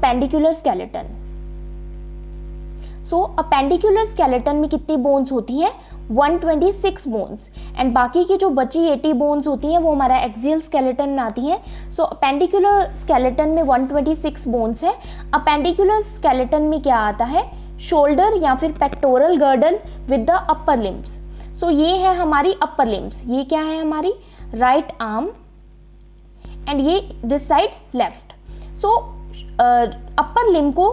Appendicular skeleton. So appendicular skeleton में कितनी bones होती हैं? 126 बोन्स, एंड बाकी की जो बची 80 बोन्स होती हैं वो हमारा एक्सियल स्केलेटन में आती हैं। सो अपेंडिकुलर स्केलेटन में 126 बोन्स है। अपेंडिकुलर स्केलेटन में क्या आता है? शोल्डर या फिर pectoral girdle with the upper limbs. So ये है हमारी अपर लिम्स, ये क्या है हमारी राइट आर्म एंड ये this side left. So upper limb को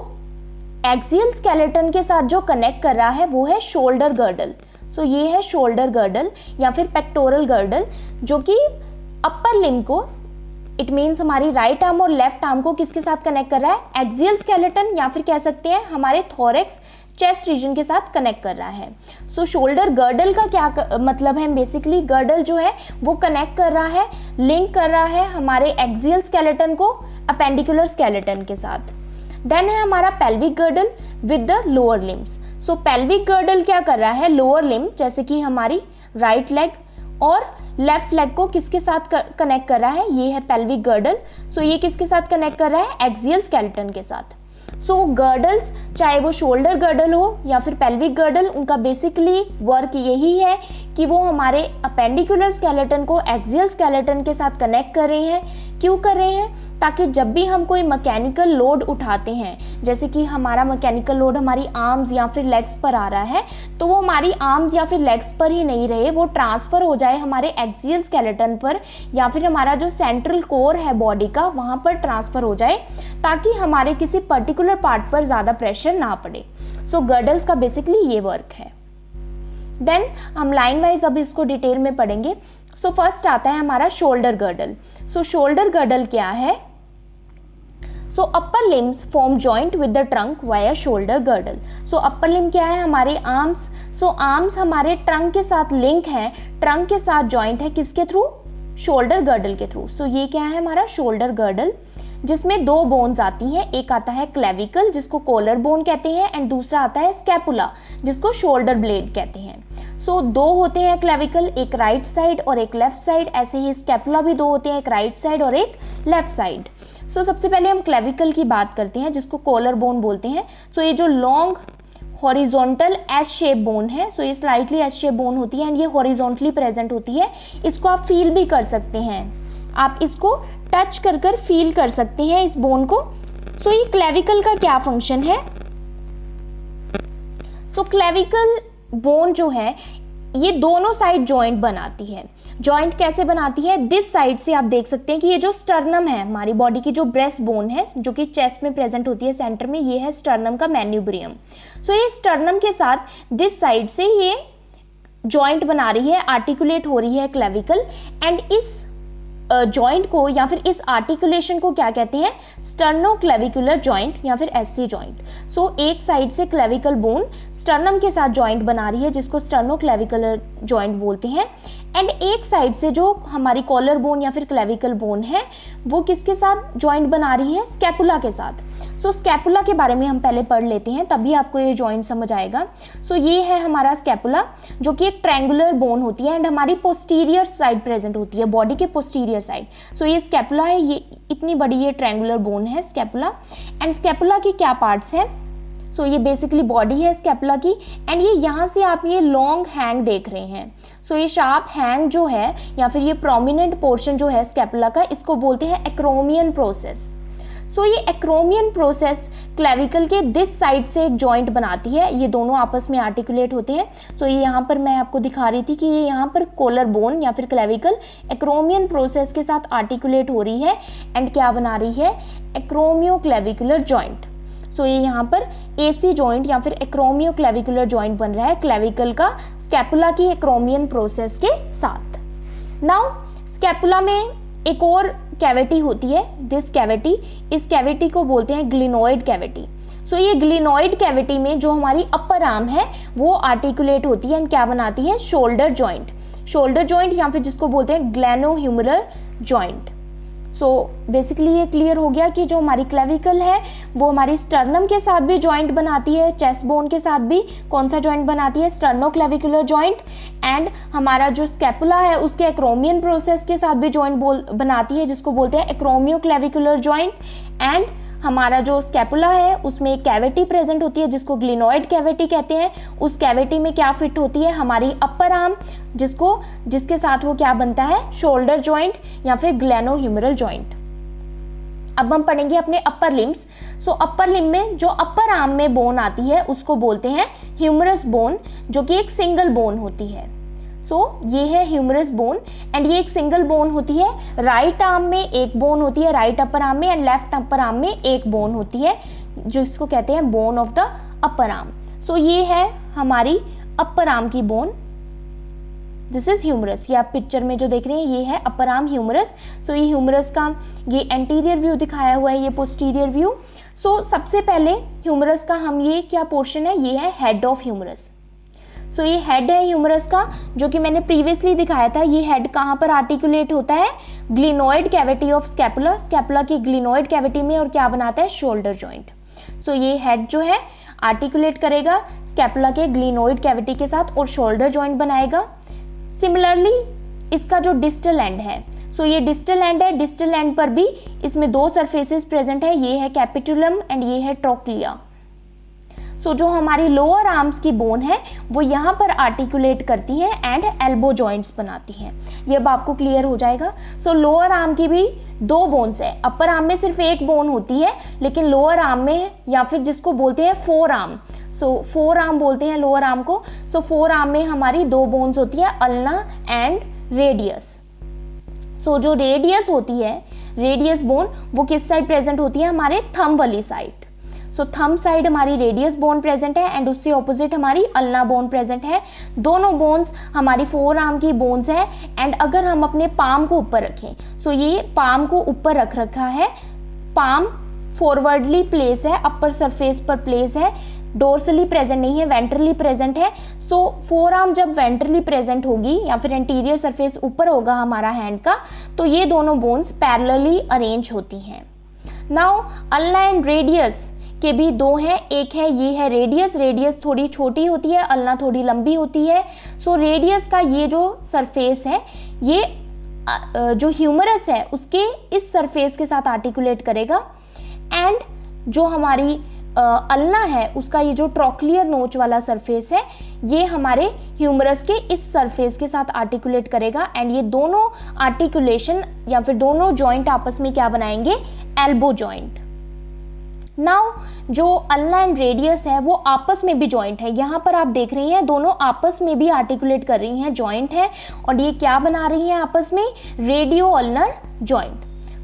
एक्सियल स्केलेटन के साथ जो कनेक्ट कर रहा है वो है शोल्डर गर्डल। सो ये है शोल्डर गर्डल या फिर पेक्टोरल गर्डल, जो कि अपर लिम्ब को, इट मीन्स हमारी राइट आर्म और लेफ्ट आर्म को किसके साथ कनेक्ट कर रहा है? एक्सियल स्केलेटन या फिर कह सकते हैं हमारे थोरैक्स चेस्ट रीजन के साथ कनेक्ट कर रहा है। सो शोल्डर गर्डल का क्या मतलब है? बेसिकली गर्डल जो है वो कनेक्ट कर रहा है, लिंक कर रहा है हमारे एक्सियल स्केलेटन को अपेंडिकुलर स्केलेटन के साथ। देन है हमारा pelvic girdle with the lower limbs. So pelvic girdle क्या कर रहा है? लोअर लिम्ब जैसे कि हमारी राइट लेग और लेफ्ट लेग को किसके साथ कनेक्ट कर रहा है? ये है पेल्विक गर्डल। सो ये किसके साथ कनेक्ट कर रहा है? एक्सियल स्केलेटन के साथ। सो गर्डल्स, चाहे वो शोल्डर गर्डल हो या फिर पेल्विक गर्डल, उनका बेसिकली वर्क यही है कि वो हमारे अपेंडिकुलर स्केलेटन को एक्सियल स्केलेटन के साथ कनेक्ट कर रहे हैं। क्यों कर रहे हैं? ताकि जब भी हम कोई मैकेनिकल लोड उठाते हैं, जैसे कि हमारा मैकेनिकल लोड हमारी आर्म्स या फिर लेग्स पर आ रहा है, तो वो हमारी आर्म्स या फिर लेग्स पर ही नहीं रहे, वो ट्रांसफ़र हो जाए हमारे एक्सियल स्केलेटन पर या फिर हमारा जो सेंट्रल कोर है बॉडी का वहाँ पर ट्रांसफ़र हो जाए, ताकि हमारे किसी पर्टिकुलर पार्ट पर ज़्यादा प्रेशर ना पड़े। सो गर्डल्स का बेसिकली ये वर्क है। देन हम लाइन वाइज अब इसको डिटेल में पढ़ेंगे। सो फर्स्ट आता है हमारा shoulder girdle. So shoulder girdle क्या है? So upper limbs form joint with the trunk via shoulder girdle. So upper limb क्या है? हमारे आर्म्स। सो आर्म्स हमारे ट्रंक के साथ लिंक है, ट्रंक के साथ जॉइंट है, किसके थ्रू? शोल्डर गर्डल के थ्रू। सो ये क्या है हमारा शोल्डर गर्डल, जिसमें दो बोन्स आती हैं। एक आता है क्लेविकल जिसको कॉलर बोन कहते हैं, एंड दूसरा आता है स्कैपुला जिसको शोल्डर ब्लेड कहते हैं। सो दो होते हैं क्लेविकल, एक राइट साइड और एक लेफ्ट साइड। ऐसे ही स्कैपुला भी दो होते हैं, एक राइट साइड और एक लेफ्ट साइड। सो सबसे पहले हम क्लेविकल की बात करते हैं जिसको कॉलर बोन बोलते हैं। सो ये जो long horizontal S shape bone है, सो ये स्लाइटली एस शेप बोन होती है एंड ये हॉरिजॉन्टली प्रेजेंट होती है। इसको आप फील भी कर सकते हैं, आप इसको टच कर कर फील कर सकते हैं इस बोन को। सो ये क्लेविकल का क्या फंक्शन है? सो क्लेविकल बोन जो है ये दोनों साइड जॉइंट बनाती है। जॉइंट कैसे बनाती है? दिस साइड से आप देख सकते हैं कि ये जो स्टर्नम है, हमारी बॉडी की जो ब्रेस्ट बोन है जो कि चेस्ट में प्रेजेंट होती है सेंटर में, ये है स्टर्नम का मैन्यूब्रियम। सो ये स्टर्नम के साथ दिस साइड से ये जॉइंट बना रही है, आर्टिकुलेट हो रही है क्लेविकल, एंड इस जॉइंट को या फिर इस आर्टिकुलेशन को क्या कहते हैं? स्टर्नोक्लेविकुलर जॉइंट या फिर एससी जॉइंट। सो एक साइड से क्लेविकल बोन स्टर्नम के साथ जॉइंट बना रही है जिसको स्टर्नोक्लेविकुलर जॉइंट बोलते हैं, एंड एक साइड से जो हमारी कॉलर बोन या फिर क्लेविकल बोन है वो किसके साथ जॉइंट बना रही है? स्कैपुला के साथ। सो स्कैपुला के बारे में हम पहले पढ़ लेते हैं, तभी आपको ये जॉइंट समझ आएगा। सो ये है हमारा स्कैपुला जो कि एक ट्रायंगुलर बोन होती है एंड हमारी पोस्टीरियर साइड प्रेजेंट होती है, बॉडी के पोस्टीरियर साइड। सो ये स्कैपुला है, ये इतनी बड़ी ये ट्रायंगुलर बोन है स्कैपुला। एंड स्कैपुला की क्या पार्ट्स हैं? सो ये बेसिकली बॉडी है स्कैपुला की, एंड ये यहाँ से आप ये लॉन्ग हैंग देख रहे हैं। सो ये शार्प हैंग जो है या फिर ये प्रोमिनेंट पोर्शन जो है स्कैपुला का, इसको बोलते हैं एक्रोमियन प्रोसेस। सो ये एक्रोमियन प्रोसेस क्लेविकल के दिस साइड से एक जॉइंट बनाती है, ये दोनों आपस में आर्टिकुलेट होते हैं। सो ये यहाँ पर मैं आपको दिखा रही थी कि ये यहाँ पर कॉलर बोन या फिर क्लेविकल एक्रोमियन प्रोसेस के साथ आर्टिकुलेट हो रही है एंड क्या बना रही है? Acromioclavicular joint. सो ये यहाँ पर एसी जॉइंट या फिर एक्रोमियोक्लेविकुलर जॉइंट बन रहा है क्लेविकल का स्कैपुला की एक्रोमियन प्रोसेस के साथ। नाउ स्कैपुला में एक और कैविटी होती है, दिस कैविटी, इस कैविटी को बोलते हैं ग्लिनोइड कैविटी। सो ये ग्लिनोइड कैविटी में जो हमारी अपर आर्म है वो आर्टिकुलेट होती है एंड क्या बनाती है? Shoulder joint. शोल्डर जॉइंट या फिर जिसको बोलते हैं ग्लैनोह्यूमरल जॉइंट। सो बेसिकली ये क्लियर हो गया कि जो हमारी क्लेविकल है वो हमारी स्टर्नम के साथ भी जॉइंट बनाती है, चेस्ट बोन के साथ भी कौन सा जॉइंट बनाती है? Sternoclavicular joint. एंड हमारा जो स्कैपुला है उसके एक्रोमियन प्रोसेस के साथ भी जॉइंट बनाती है जिसको बोलते हैं एक्रोमियोक्लेविकुलर जॉइंट। एंड हमारा जो स्कैपुला है उसमें एक कैविटी प्रेजेंट होती है जिसको ग्लिनोइड कैविटी कहते हैं। उस कैविटी में क्या फिट होती है, हमारी अपर आर्म, जिसके साथ वो क्या बनता है, शोल्डर जॉइंट या फिर ग्लेनोह्यूमरल जॉइंट। अब हम पढ़ेंगे अपने अपर लिम्स। सो अपर लिम्ब में जो अपर आर्म में बोन आती है उसको बोलते हैं ह्यूमरस बोन, जो कि एक सिंगल बोन होती है। ये है ह्यूमरस बोन एंड ये एक सिंगल बोन होती है। राइट आर्म में एक बोन होती है, राइट अपर आर्म में, एंड लेफ्ट अपर आर्म में एक बोन होती है, जिसको कहते हैं bone of the upper arm. ये है हमारी अपर आर्म की बोन, दिस इज ह्यूमरस। ये आप पिक्चर में जो देख रहे हैं ये है अपर आर्म ह्यूमरस। ये ह्यूमरस का ये एंटीरियर व्यू दिखाया हुआ है, ये पोस्टीरियर व्यू। सबसे पहले ह्यूमरस का हम ये क्या पोर्शन है, ये है हेड ऑफ ह्यूमरस। ये हेड है ह्यूमरस का, जो कि मैंने प्रीवियसली दिखाया था। ये हेड कहाँ पर आर्टिकुलेट होता है, glenoid cavity of scapula, scapula की ग्लिनोइड कैविटी में, और क्या बनाता है, शोल्डर जॉइंट। ये हेड जो है आर्टिकुलेट करेगा स्कैपुला के ग्लिनोइड कैविटी के साथ और शोल्डर जॉइंट बनाएगा। सिमिलरली इसका जो डिस्टल एंड है, ये डिस्टल एंड है, डिस्टल एंड पर भी इसमें दो सरफेसेस प्रेजेंट है, ये है कैपिटुलम एंड ये है ट्रोक्लिया। जो हमारी लोअर आर्म्स की बोन है वो यहाँ पर आर्टिकुलेट करती है एंड एल्बो जॉइंट्स बनाती हैं। ये अब आपको क्लियर हो जाएगा। लोअर आर्म की भी दो बोन्स है, अपर आर्म में सिर्फ एक बोन होती है, लेकिन लोअर आर्म में, या फिर जिसको बोलते हैं फोर आर्म, फोर आर्म बोलते हैं लोअर आर्म को। फोर आर्म में हमारी दो बोन्स होती है, अल्ना एंड रेडियस। जो रेडियस होती है, रेडियस बोन, वो किस साइड प्रेजेंट होती है, हमारे थंब वाली साइड। थंब साइड हमारी रेडियस बोन प्रेजेंट है एंड उससे ऑपोजिट हमारी अल्ना बोन प्रेजेंट है। दोनों बोन्स हमारी फोर आर्म की बोन्स है। एंड अगर हम अपने पाम को ऊपर रखें, ये पाम को ऊपर रख रखा है, पाम फॉरवर्डली प्लेस है, अपर सरफेस पर प्लेस है, डोर्सली प्रेजेंट नहीं है, वेंट्रली प्रेजेंट है। फोर आर्म जब वेंट्रली प्रेजेंट होगी या फिर एंटीरियर सरफेस ऊपर होगा हमारा हैंड का, तो ये दोनों बोन्स पैरेलली अरेंज होती हैं। नाउ अल्ना एंड रेडियस के भी दो हैं, एक है ये है रेडियस, रेडियस थोड़ी छोटी होती है, अल्ना थोड़ी लंबी होती है। रेडियस का ये जो सरफेस है, ये जो ह्यूमरस है उसके इस सरफेस के साथ आर्टिकुलेट करेगा, एंड जो हमारी अल्ना है उसका ये जो ट्रोक्लियर नोच वाला सरफेस है, ये हमारे ह्यूमरस के इस सरफेस के साथ आर्टिकुलेट करेगा, एंड ये दोनों आर्टिकुलेशन या फिर दोनों जॉइंट आपस में क्या बनाएंगे, एल्बो जॉइंट। नाउ जो अल्ना एंड रेडियस है वो आपस में भी जॉइंट है। यहाँ पर आप देख रही हैं दोनों आपस में भी आर्टिकुलेट कर रही हैं, जॉइंट है, और ये क्या बना रही हैं आपस में, रेडियो अल्नर जॉइंट।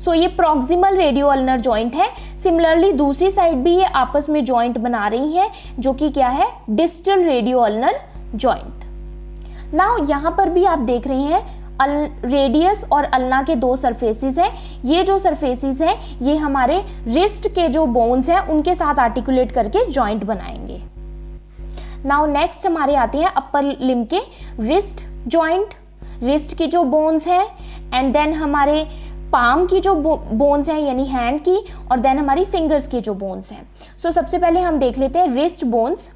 ये प्रॉक्सिमल रेडियो अल्नर जॉइंट है। सिमिलरली दूसरी साइड भी ये आपस में जॉइंट बना रही है, जो कि क्या है, distal radio ulnar joint. Now यहाँ पर भी आप देख रहे हैं रेडियस और अल्ना के दो सरफेसेस हैं। ये जो सरफेसेस हैं ये हमारे रिस्ट के जो बोन्स हैं उनके साथ आर्टिकुलेट करके जॉइंट बनाएंगे। नाउ नेक्स्ट हमारे आते हैं अपर लिम्ब के रिस्ट जॉइंट, रिस्ट की जो बोन्स हैं, एंड देन हमारे पाम की जो बोन्स हैं यानी हैंड की, और देन हमारी फिंगर्स की जो बोन्स हैं। सबसे पहले हम देख लेते हैं रिस्ट बोन्स।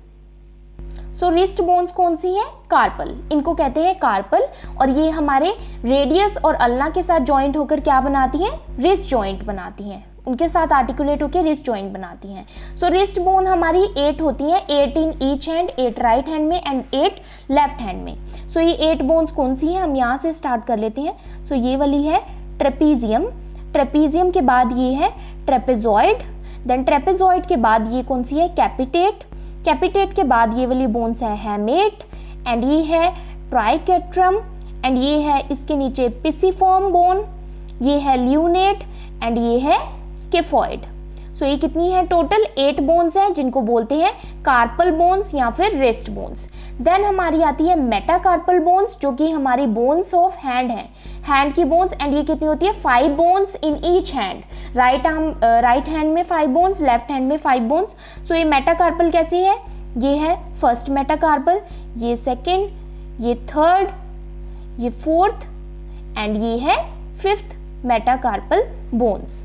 रिस्ट बोन्स कौन सी है, कार्पल, इनको कहते हैं कार्पल, और ये हमारे रेडियस और अल्ना के साथ जॉइंट होकर क्या बनाती हैं, रिस्ट जॉइंट बनाती हैं, उनके साथ आर्टिकुलेट होकर रिस्ट जॉइंट बनाती हैं। रिस्ट बोन हमारी 8 होती हैं, 8 in each hand, 8 right hand में एंड 8 लेफ्ट हैंड में। ये 8 बोन्स कौन सी हैं, हम यहाँ से स्टार्ट कर लेते हैं। ये वाली है ट्रेपीजियम, ट्रेपीजियम के बाद ये है ट्रेपेजॉइड, देन ट्रेपेजॉइड के बाद ये कौन सी है, कैपिटेट, कैपिटेट के बाद ये वाली बोन्स है हैमेट, एंड ये है ट्राइकेट्रम, एंड ये है इसके नीचे पिसिफॉर्म बोन, ये है ल्यूनेट, एंड ये है स्किफॉइड। ये कितनी है, टोटल 8 बोन्स हैं जिनको बोलते हैं कार्पल बोन्स या फिर रिस्ट बोन्स। देन हमारी आती है मेटाकार्पल बोन्स, जो कि हमारी बोन्स ऑफ हैंड है, हैंड की बोन्स, एंड ये कितनी होती है, 5 bones in each hand, right hand में 5 बोन्स, लेफ्ट हैंड में 5 बोन्स। ये मेटाकार्पल कैसी है, ये है फर्स्ट मेटाकार्पल, ये सेकेंड, ये थर्ड, ये फोर्थ, एंड ये है 5th metacarpal bones.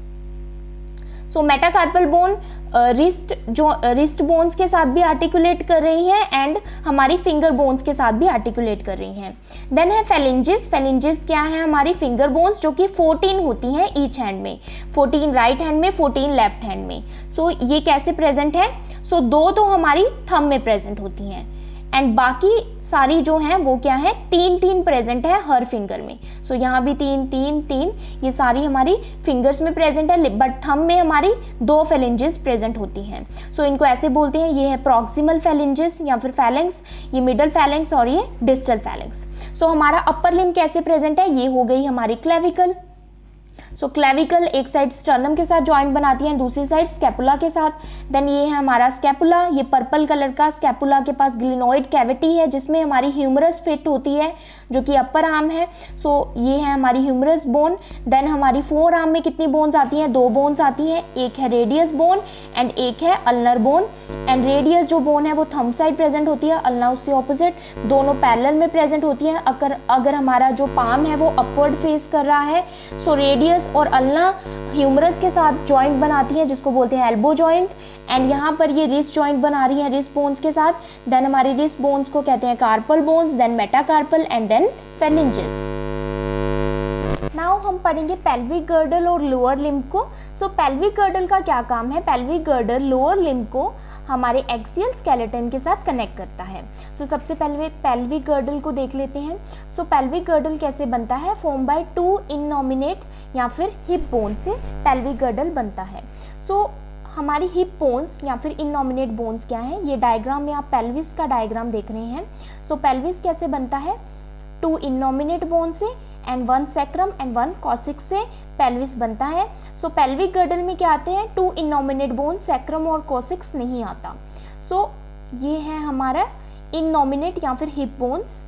Metacarpal bone wrist bones के साथ भी आर्टिकुलेट कर रही हैं एंड हमारी फिंगर बोन्स के साथ भी आर्टिकुलेट कर रही हैं। देन है फेलिंजेस। फेलिंजेस क्या है? हमारी फिंगर बोन्स जो कि 14 होती हैं ईच हैंड में, 14 राइट हैंड में, 14 लेफ्ट हैंड में। सो ये कैसे प्रेजेंट है? सो दो तो हमारी थंब में प्रेजेंट होती हैं एंड बाकी सारी जो हैं वो क्या है? 3 प्रेजेंट है हर फिंगर में। सो यहाँ भी 3 ये सारी हमारी फिंगर्स में प्रेजेंट है, बट थंब में हमारी 2 फेलेंजेस प्रेजेंट होती हैं। सो इनको ऐसे बोलते हैं, ये है प्रॉक्सिमल फेलेंजेस या फिर फैलेंक्स, ये मिडल फैलेंक्स और ये डिस्टल फैलेंक्स। सो हमारा अपर लिम्ब कैसे प्रेजेंट है? ये हो गई हमारी क्लेविकल। सो क्लेविकल एक साइड स्टर्नम के साथ जॉइंट बनाती है, दूसरी साइड स्कैपुला के साथ। देन ये है हमारा स्कैपुला, ये पर्पल कलर का स्कैपुला के पास ग्लिनोइड कैविटी है जिसमें हमारी ह्यूमरस फिट होती है जो कि अपर आर्म है। सो ये है हमारी ह्यूमरस बोन। देन हमारी फोर आर्म में कितनी बोन्स आती हैं? 2 बोन्स आती हैं, एक है रेडियस बोन एंड एक है अल्नर बोन। एंड रेडियस जो बोन है वो थंब साइड प्रेजेंट होती है, अल्ना उससे ऑपोजिट, दोनों पैरेलल में प्रेजेंट होती हैं। अगर हमारा जो पाम है वो अपवर्ड फेस कर रहा है, सो रेडियस और अल्ना ह्यूमरस के साथ जॉइंट बनाती है जिसको बोलते हैं एल्बो जॉइंट। एंड यहाँ पर ये रिस्ट जॉइंट बना रही है रिस्ट बोन्स के साथ। देन हमारी रिस्ट बोन्स को कहते हैं carpal bones, then metacarpal and then phalanges. Now हम पढ़ेंगे पेल्विक गर्डल और लोअर लिम्ब को। सो पेल्विक गर्डल का क्या काम है? पेल्विक गर्डल लोअर लिम्ब को हमारे एक्सियल स्केलेटन के साथ कनेक्ट करता है। सो सबसे पहले पेल्विक गर्डल को देख लेते हैं। सो पेल्विक गर्डल कैसे बनता है? फॉर्म बाय 2 इननॉमिनेट या फिर हिप बोन से पेल्विक गर्डल बनता है। सो हमारी हिप बोन्स या फिर इननॉमिनेट बोन्स क्या है? ये डायग्राम में आप पेल्विस का डायग्राम देख रहे हैं। सो पेल्विस कैसे बनता है? 2 इननॉमिनेट बोन से एंड 1 सैक्रम एंड 1 कॉसिक्स से पेल्विस बनता है। सो पेल्विक गर्डल में क्या आते हैं? 2 इननॉमिनेट बोन, सैक्रम और कॉसिक्स नहीं आता। सो ये है हमारा इननॉमिनेट या फिर hip bones.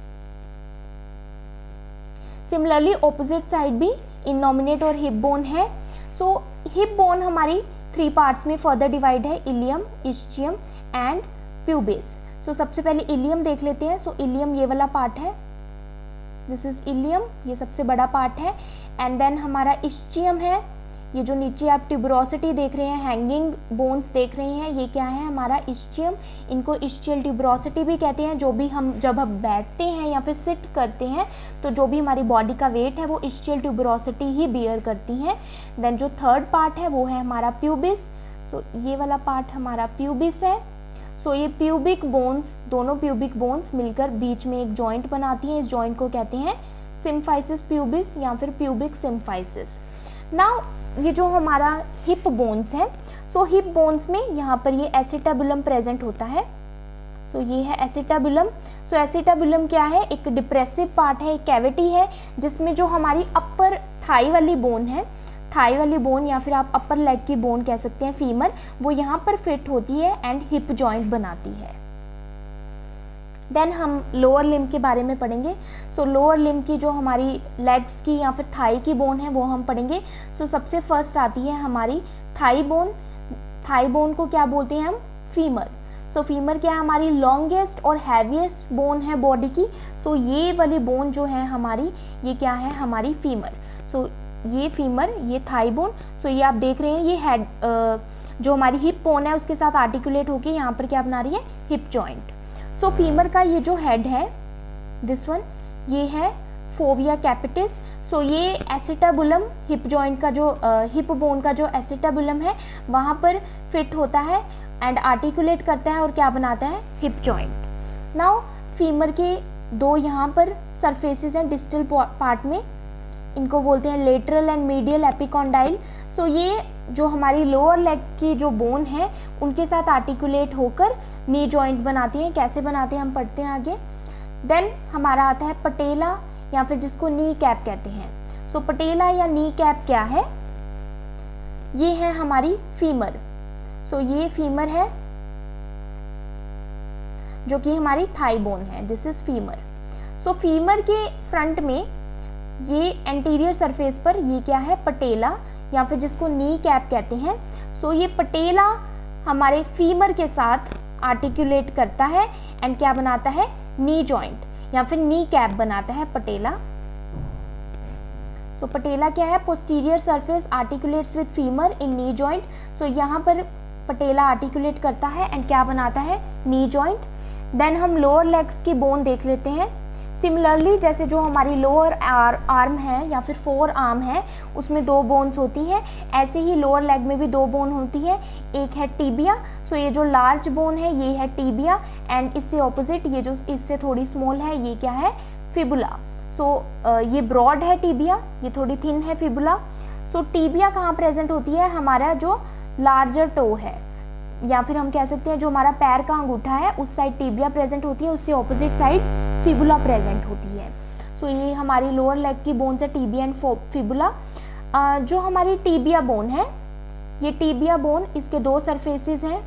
Similarly opposite side भी इननॉमिनेट और हिप बोन है। सो हिप बोन हमारी 3 पार्ट्स में फर्दर डिवाइड है, इलियम, इस्चियम एंड प्यूबिस। सो सबसे पहले इलियम देख लेते हैं। सो इलियम ये वाला पार्ट है, दिस इज इलियम, ये सबसे बड़ा पार्ट है। एंड देन हमारा इस्चियम है, ये जो नीचे आप ट्यूबरोसिटी देख रहे हैं, हैंगिंग बोन्स देख रहे हैं, ये क्या है? हमारा इस्चियम। इनको इस्चियल ट्यूबरोसिटी भी कहते हैं। जब हम बैठते हैं या फिर सिट करते हैं तो जो भी हमारी बॉडी का वेट है वो इस्चियल ट्यूबरोसिटी ही बियर करती हैं। देन जो थर्ड पार्ट है वो है हमारा प्यूबिस। सो ये वाला पार्ट हमारा प्यूबिस है। सो ये प्यूबिक बोन्स, दोनों प्यूबिक बोन्स मिलकर बीच में एक जॉइंट बनाती हैं। इस जॉइंट को कहते हैं सिम्फाइसिस प्यूबिस या फिर प्यूबिक सिम्फाइसिस। नाउ ये जो हमारा हिप बोन्स है, सो हिप बोन्स में यहाँ पर ये एसिटाबुलम प्रेजेंट होता है। सो ये है एसिटाबुलम। सो एसिटाबुलम क्या है? एक डिप्रेसिव पार्ट है, एक कैविटी है जिसमें जो हमारी अपर थाई वाली बोन है, थाई वाली बोन या फिर आप अपर लेग की बोन कह सकते हैं, फीमर, वो यहाँ पर फिट होती है एंड हिप जॉइंट बनाती है। देन हम लोअर लिम्ब के बारे में पढ़ेंगे। सो लोअर लिम्ब की जो हमारी लेग्स की या फिर थाई की बोन है वो हम पढ़ेंगे। सो सबसे फर्स्ट आती है हमारी थाई बोन। थाई बोन को क्या बोलते हैं हम? फीमर। सो फीमर क्या है? हमारी लॉन्गेस्ट और हैवीएस्ट बोन है बॉडी की। सो ये वाली बोन जो है हमारी, ये क्या है? हमारी फीमर। सो ये फीमर, ये थाई बोन। सो ये आप देख रहे हैं, ये हेड जो हमारी हिप बोन है उसके साथ आर्टिकुलेट होके यहाँ पर क्या बना रही है? Hip joint. सो फीमर का ये जो हेड है, दिस वन, ये है फोविया कैपिटिस। सो ये एसिटाबुलम, हिप जॉइंट का जो हिप बोन का जो एसिटाबुलम है वहाँ पर फिट होता है एंड आर्टिकुलेट करता है और क्या बनाता है? Hip joint. नाउ फीमर के 2 यहाँ पर सरफेसेस हैं डिस्टल पार्ट में, इनको बोलते हैं लेटरल एंड मीडियल एपिकॉन्डाइल। सो ये जो हमारी लोअर लेग की जो बोन है उनके साथ आर्टिकुलेट होकर नी जॉइंट बनाती हैं। कैसे बनाते हैं हम पढ़ते हैं आगे। देन हमारा आता है पटेला या फिर जिसको नी कैप कहते हैं। सो पटेला या नी कैप क्या है? ये है हमारी फीमर। सो ये फीमर है जो कि हमारी थाई बोन है, this is femur. So femur के फ्रंट में ये एंटीरियर सरफेस पर ये क्या है? पटेला या फिर जिसको नी कैप कहते हैं। सो ये पटेला हमारे फीमर के साथ आर्टिकुलेट करता है एंड क्या बनाता है? नी जॉइंट या फिर नी कैप बनाता है पटेला। सो पटेला क्या है? Posterior surface articulates with femur in knee joint. So यहाँ पर पटेला आर्टिकुलेट करता है एंड क्या बनाता है, नी जॉइंट। देन हम लोअर लेग्स की बोन देख लेते हैं। सिमिलरली जैसे जो हमारी लोअर आर्म है या फिर फोर आर्म है उसमें 2 बोन्स होती हैं, ऐसे ही लोअर लेग में भी 2 बोन होती है। एक है टीबिया, सो ये जो लार्ज बोन है ये है टीबिया, एंड इससे ऑपोजिट ये जो इससे थोड़ी स्मॉल है ये क्या है, फिबुला। सो ये ब्रॉड है टीबिया, ये थोड़ी थिन है फिबुला। सो टीबिया कहाँ प्रेजेंट होती है, हमारा जो लार्जर टो है, या फिर हम कह सकते हैं जो हमारा पैर का अंगूठा है उस साइड टीबिया प्रेजेंट होती है, उससे ऑपोजिट साइड फिबुला प्रेजेंट होती है। सो ये हमारी लोअर लेग की बोन्स है, टीबिया एंड फिबुला। जो हमारी टीबिया बोन है, ये टीबिया बोन, इसके 2 सरफेसेस हैं,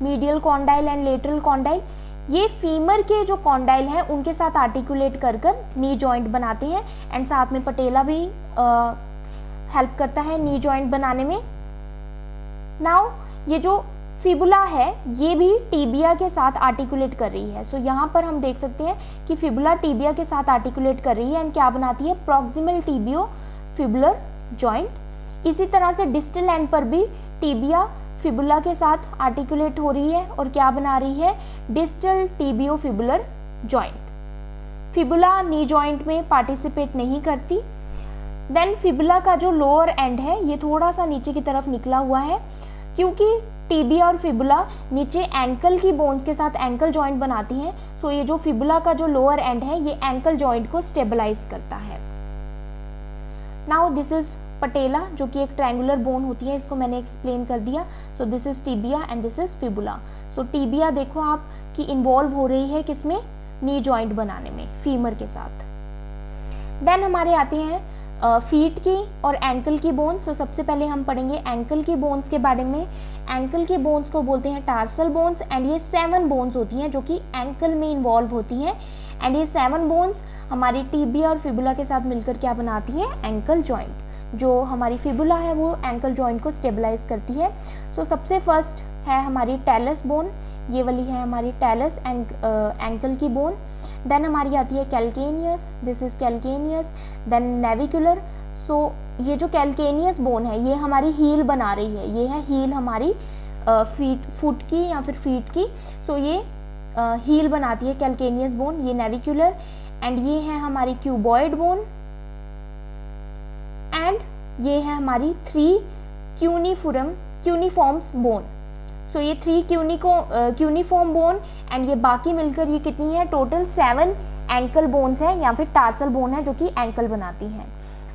medial condyle and lateral condyle. ये फीमर के जो कॉन्डाइल हैं उनके साथ आर्टिकुलेट कर नी जॉइंट बनाते हैं, एंड साथ में पटेला भी हेल्प करता है नी जॉइंट बनाने में। नाउ ये जो फिबुला है ये भी टीबिया के साथ आर्टिकुलेट कर रही है। सो यहाँ पर हम देख सकते हैं कि फिबुला टीबिया के साथ आर्टिकुलेट कर रही है एंड क्या बनाती है, प्रॉक्सिमल टीबियो फिबुलर जॉइंट। इसी तरह से डिस्टल एंड पर भी टीबिया फिबुला के साथ आर्टिकुलेट हो रही है और क्या बना रही है, distal tibio fibular joint. Fibula knee joint में पार्टिसिपेट नहीं करती। देन फिबुला का जो लोअर एंड है ये थोड़ा सा नीचे की तरफ निकला हुआ है, क्योंकि टीबिया और फिबुला नीचे एंकल की बोन्स के साथ एंकल जॉइंट बनाती हैं। सो ये जो फिबुला का जो लोअर एंड है ये एंकल जॉइंट को स्टेबलाइज करता है। नाउ दिस इज पटेला, जो कि एक ट्रायंगुलर बोन होती है, इसको मैंने एक्सप्लेन कर दिया। So this is tibia and this is fibula. So tibia देखो आप कि इन्वॉल्व हो रही है किसमें, नी जॉइंट बनाने में, फीमर के साथ। देन हमारे आते हैं फीट की और एंकल की बोन्स। तो सबसे पहले हम पढ़ेंगे एंकल की बोन्स के बारे में। एंकल की बोन्स को बोलते हैं टार्सल बोन्स, एंड ये 7 बोन्स होती हैं जो कि एंकल में इन्वॉल्व होती हैं, एंड ये 7 बोन्स हमारी टीबिया और फिबुला के साथ मिलकर क्या बनाती है, एंकल जॉइंट। जो हमारी फिबुला है वो एंकल जॉइंट को स्टेबलाइज करती है। सो सबसे फर्स्ट है हमारी टेलस बोन, ये वाली है हमारी टेलस एंकल की बोन। देन हमारी आती है calcaneus, this is calcaneus. Then navicular, सो ये जो कैल्केनियस बोन है ये हमारी हील बना रही है, ये है हील हमारी फुट की या फिर फीट की। सो ये हील बनाती है कैल्केनियस बोन, ये नेविकुलर। एंड ये है हमारी क्यूबॉइड बोन, एंड ये है हमारी 3 क्यूनिफॉर्म्स बोन। सो ये 3 क्यूनिफॉर्म बोन एंड ये बाकी मिलकर ये कितनी है, टोटल 7 एंकल बोन्स है या फिर टार्सल बोन है जो कि एंकल बनाती हैं।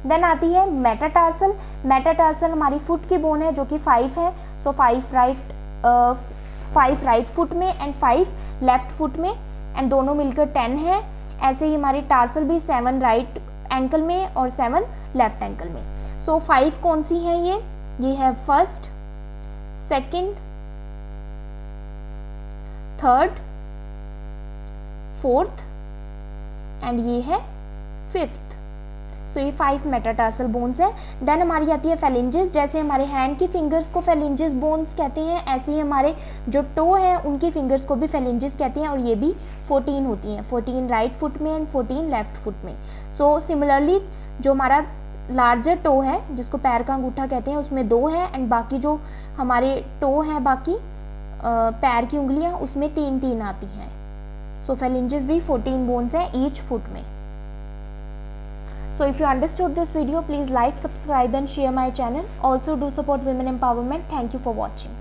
देन आती है मेटाटार्सल। मेटाटार्सल हमारी फुट की बोन है जो कि 5 है। सो 5 राइट फुट में एंड 5 लेफ्ट फुट में, एंड दोनों मिलकर 10 है। ऐसे ही हमारी टार्सल भी 7 राइट एंकल में और 7 लेफ्ट एंकल में। सो 5 कौन सी है, ये है first, second, third, fourth and ये है फिफ्थ। सो ये 5 मेटाटार्सल बोन्स है। देन हमारी आती है फेलिंजेस। जैसे हमारे हैंड की फिंगर्स को फेलिंजेस बोन्स कहते हैं, ऐसे ही हमारे जो टो है उनकी फिंगर्स को भी फेलिंजेस कहते हैं, और ये भी 14 होती हैं, 14 राइट फुट में एंड 14 लेफ्ट फुट में। सो सिमिलरली जो हमारा लार्जर टो है जिसको पैर का अंगूठा कहते हैं उसमें 2 है, एंड बाकी जो हमारे टो हैं बाकी पैर की उंगलियां उसमें 3 आती हैं। सो फेलिंजेस भी 14 बोन्स हैं ईच फुट में। So if you understood this video, please like, subscribe and share my channel. Also do support women empowerment. Thank you for watching.